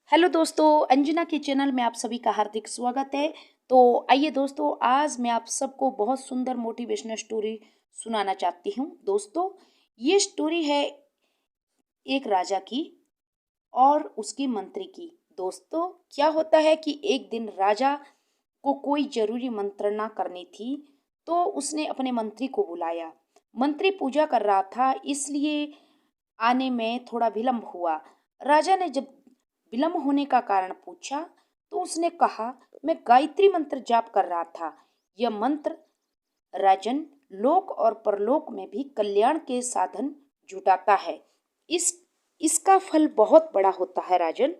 Hello दोस्तों, अंजना के channel में आप सभी का हार्दिक स्वागत है। तो आइए दोस्तों, आज मैं आप सबको बहुत सुंदर मोटिवेशनल स्टोरी सुनाना चाहती हूँ। दोस्तों, ये स्टोरी है एक राजा की और उसकी मंत्री की। दोस्तों, क्या होता है कि एक दिन राजा को कोई जरूरी मंत्रणा करनी थी, तो उसने अपने मंत्री को बुलाया। मंत्री पूजा कर रहा था, इसलिए आने में थोड़ा विलंब हुआ। राजा ने जब विलंब होने का कारण पूछा, तो उसने कहा, मैं गायत्री मंत्र जाप कर रहा था। यह मंत्र राजन लोक और परलोक में भी कल्याण के साधन जुटाता है। इस इसका फल बहुत बड़ा होता है राजन।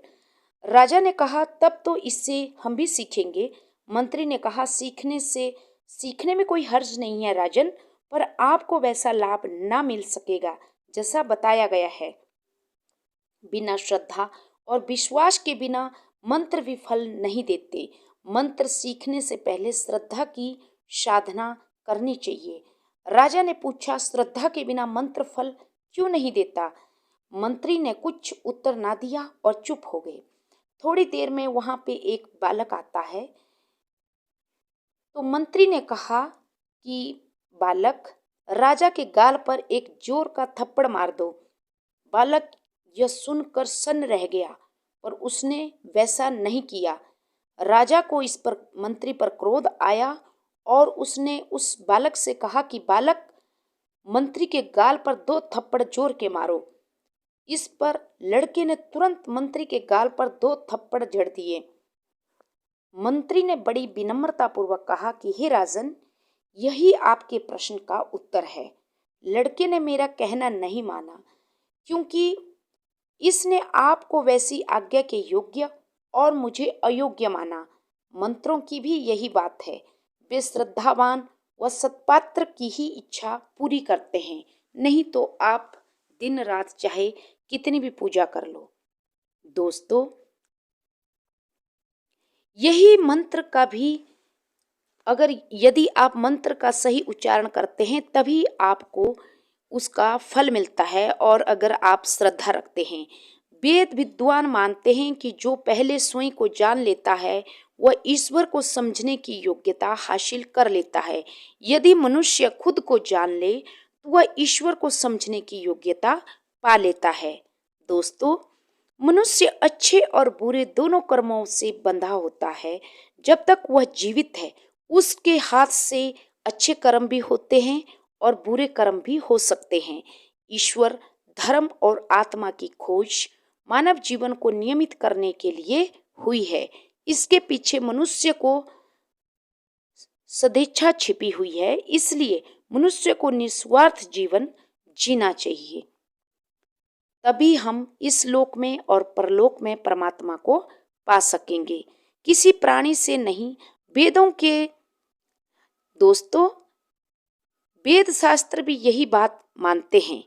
राजा ने कहा, तब तो इससे हम भी सीखेंगे। मंत्री ने कहा, सीखने में कोई हर्ज नहीं है राजन, पर आपको वैसा लाभ ना मिल सकेगा जैसा बताया गया है। बिना श्रद्धा और विश्वास के बिना मंत्र विफल नहीं देते। मंत्र सीखने से पहले श्रद्धा की साधना करनी चाहिए। राजा ने पूछा, श्रद्धा के बिना मंत्र फल क्यों नहीं देता? मंत्री ने कुछ उत्तर ना दिया और चुप हो गए। थोड़ी देर में वहां पे एक बालक आता है। तो मंत्री ने कहा कि बालक, राजा के गाल पर एक जोर का थप्पड़ मार दो। बालक यह सुनकर सन्न रह गया, पर उसने वैसा नहीं किया। राजा को इस पर मंत्री पर क्रोध आया और उसने उस बालक से कहा कि बालक, मंत्री के गाल पर 2 थप्पड़ जोर के मारो। इस पर लड़के ने तुरंत मंत्री के गाल पर 2 थप्पड़ जड़ दिए। मंत्री ने बड़ी विनम्रता पूर्वक कहा कि हे राजन, यही आपके प्रश्न का उत्तर है। लड़के ने मेरा कहना नहीं माना, क्योंकि इसने आपको वैसी आज्ञा के योग्य और मुझे अयोग्य माना। मंत्रों की भी यही बात है। वे श्रद्धावान व सत्पात्र की ही इच्छा पूरी करते हैं, नहीं तो आप दिन रात चाहे कितनी भी पूजा कर लो। दोस्तों, यही मंत्र का भी, अगर यदि आप मंत्र का सही उच्चारण करते हैं तभी आपको उसका फल मिलता है, और अगर आप श्रद्धा रखते हैं। वेद विद्वान मानते हैं कि जो पहले स्वयं को जान लेता है वह ईश्वर को समझने की योग्यता हासिल कर लेता है। यदि मनुष्य खुद को जान ले तो वह ईश्वर को समझने की योग्यता पा लेता है। दोस्तों, मनुष्य अच्छे और बुरे दोनों कर्मों से बंधा होता है। जब तक वह जीवित है, उसके हाथ से अच्छे कर्म भी होते हैं और बुरे कर्म भी हो सकते हैं। ईश्वर, धर्म और आत्मा की खोज मानव जीवन को नियमित करने के लिए हुई है। इसके पीछे मनुष्य को सदिच्छा छिपी हुई है, इसलिए मनुष्य को निस्वार्थ जीवन जीना चाहिए। तभी हम इस लोक में और परलोक में परमात्मा को पा सकेंगे, किसी प्राणी से नहीं। वेदों के दोस्तों, वेद शास्त्र भी यही बात मानते हैं।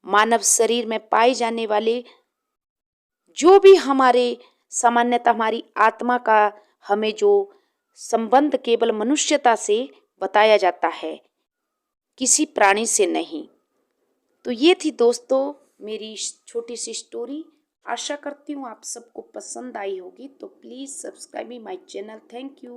मानव शरीर में पाए जाने वाले जो भी सामान्यतः हमारी आत्मा का हमें जो संबंध केवल मनुष्यता से बताया जाता है, किसी प्राणी से नहीं। तो ये थी दोस्तों मेरी छोटी सी स्टोरी। आशा करती हूँ आप सबको पसंद आई होगी। तो please subscribe my channel. Thank you.